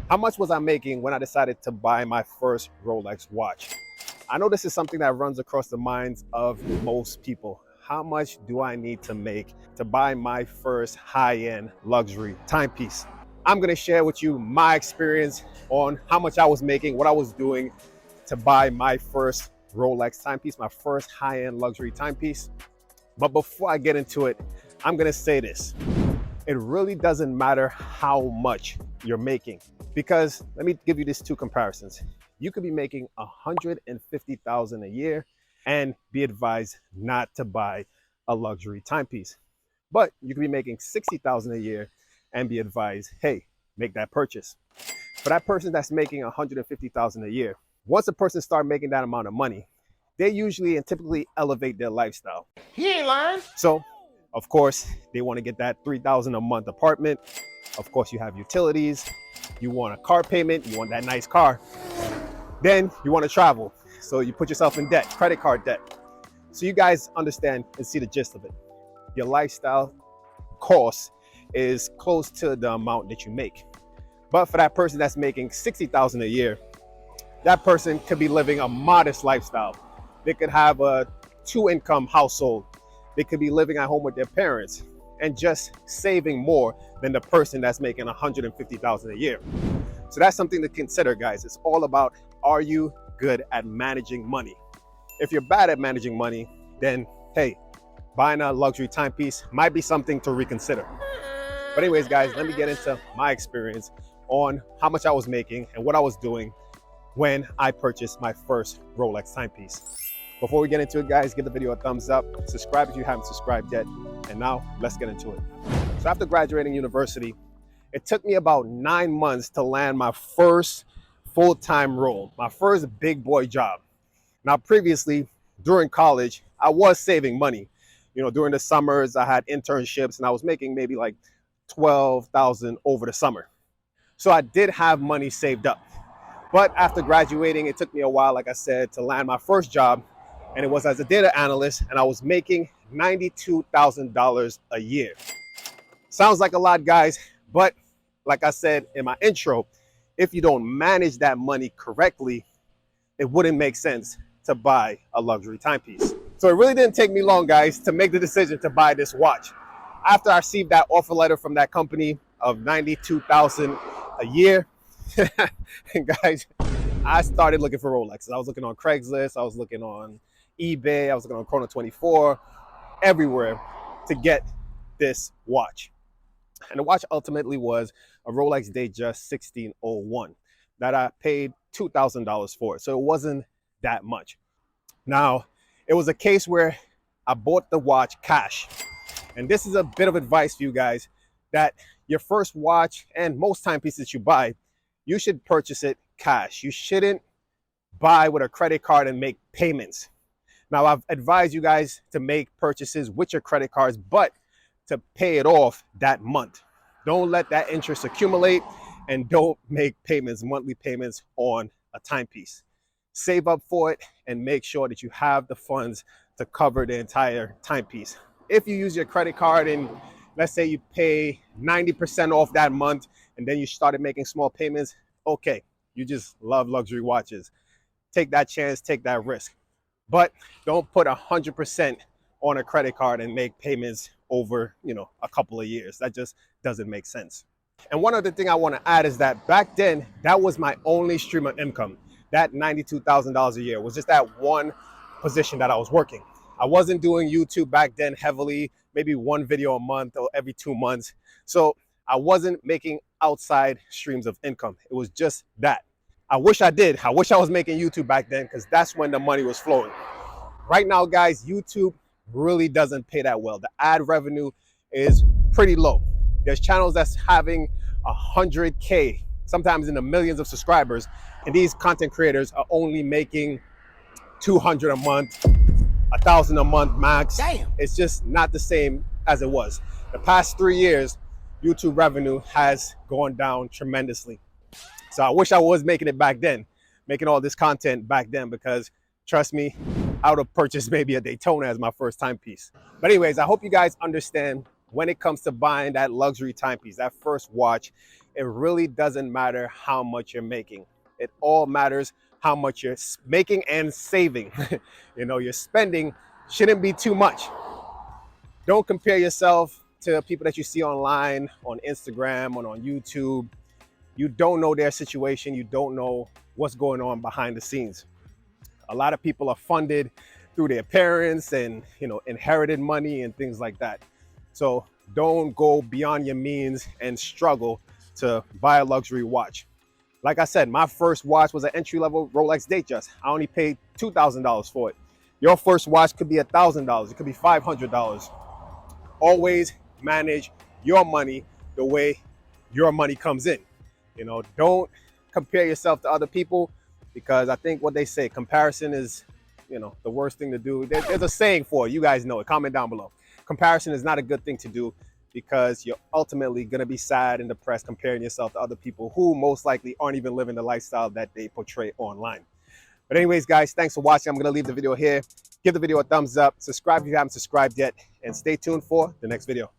How much was I making when I decided to buy my first Rolex watch? I know this is something that runs across the minds of most people. How much do I need to make to buy my first high-end luxury timepiece? I'm gonna share with you my experience on how much I was making, what I was doing to buy my first Rolex timepiece, my first high-end luxury timepiece. But before I get into it, I'm gonna say this. It really doesn't matter how much you're making, because let me give you these two comparisons. You could be making 150,000 a year and be advised not to buy a luxury timepiece. But you could be making 60,000 a year and be advised, hey, make that purchase. For that person that's making 150,000 a year, once a person starts making that amount of money, they usually and typically elevate their lifestyle. He ain't lying. So, of course, they want to get that $3,000 a month apartment. Of course, you have utilities. You want a car payment. You want that nice car. Then you want to travel. So you put yourself in debt, credit card debt. So you guys understand and see the gist of it. Your lifestyle cost is close to the amount that you make. But for that person that's making 60,000 a year, that person could be living a modest lifestyle. They could have a 2-income household. They could be living at home with their parents and just saving more than the person that's making 150,000 a year. So that's something to consider, guys. It's all about, are you good at managing money? If you're bad at managing money, then hey, buying a luxury timepiece might be something to reconsider. But anyways, guys, let me get into my experience on how much I was making and what I was doing when I purchased my first Rolex timepiece. Before we get into it, guys, give the video a thumbs up, subscribe if you haven't subscribed yet, and now let's get into it. So after graduating university, it took me about 9 months to land my first full-time role, my first big boy job. Now, previously, during college, I was saving money. You know, during the summers, I had internships and I was making maybe like 12,000 over the summer. So I did have money saved up. But after graduating, it took me a while, like I said, to land my first job. And it was as a data analyst, and I was making $92,000 a year. Sounds like a lot, guys, but like I said in my intro, if you don't manage that money correctly, it wouldn't make sense to buy a luxury timepiece. So it really didn't take me long, guys, to make the decision to buy this watch. After I received that offer letter from that company of $92,000 a year, and guys, I started looking for Rolexes. I was looking on Craigslist, I was looking on eBay, I was looking on Chrono24, everywhere to get this watch. And the watch ultimately was a Rolex Datejust 1601 that I paid $2,000 for. So it wasn't that much. Now, it was a case where I bought the watch cash. And this is a bit of advice for you guys, that your first watch and most timepieces you buy, you should purchase it cash. You shouldn't buy with a credit card and make payments. Now, I've advised you guys to make purchases with your credit cards, but to pay it off that month. Don't let that interest accumulate, and don't make payments, monthly payments on a timepiece. Save up for it and make sure that you have the funds to cover the entire timepiece. If you use your credit card and let's say you pay 90% off that month and then you started making small payments, okay, you just love luxury watches. Take that chance, take that risk. But don't put 100% on a credit card and make payments over, a couple of years. That just doesn't make sense. And one other thing I want to add is that back then, that was my only stream of income. That $92,000 a year was just that one position that I was working. I wasn't doing YouTube back then heavily, maybe one video a month or every 2 months. So I wasn't making outside streams of income. It was just that. I wish I did. I wish I was making YouTube back then, because that's when the money was flowing. Right now, guys, YouTube really doesn't pay that well. The ad revenue is pretty low. There's channels that's having 100K, sometimes in the millions of subscribers, and these content creators are only making 200 a month, 1,000 a month max. Damn. It's just not the same as it was. The past 3 years, YouTube revenue has gone down tremendously. So I wish I was making it back then, making all this content back then, because trust me, I would have purchased maybe a Daytona as my first timepiece. But anyways, I hope you guys understand when it comes to buying that luxury timepiece, that first watch, It really doesn't matter how much you're making. It all matters how much you're making and saving. You know, your spending shouldn't be too much. Don't compare yourself to people that you see online, on Instagram, or on YouTube. You don't know their situation. You don't know what's going on behind the scenes. A lot of people are funded through their parents and, you know, inherited money and things like that. So don't go beyond your means and struggle to buy a luxury watch. Like I said, my first watch was an entry-level Rolex Datejust. I only paid $2,000 for it. Your first watch could be $1,000. It could be $500. Always manage your money the way your money comes in. You know, don't compare yourself to other people, because I think what they say, comparison is, you know, the worst thing to do. There's a saying for it. You guys know it. Comment down below. Comparison is not a good thing to do, because you're ultimately going to be sad and depressed comparing yourself to other people who most likely aren't even living the lifestyle that they portray online. But anyways, guys, thanks for watching. I'm going to leave the video here. Give the video a thumbs up. Subscribe if you haven't subscribed yet. And stay tuned for the next video.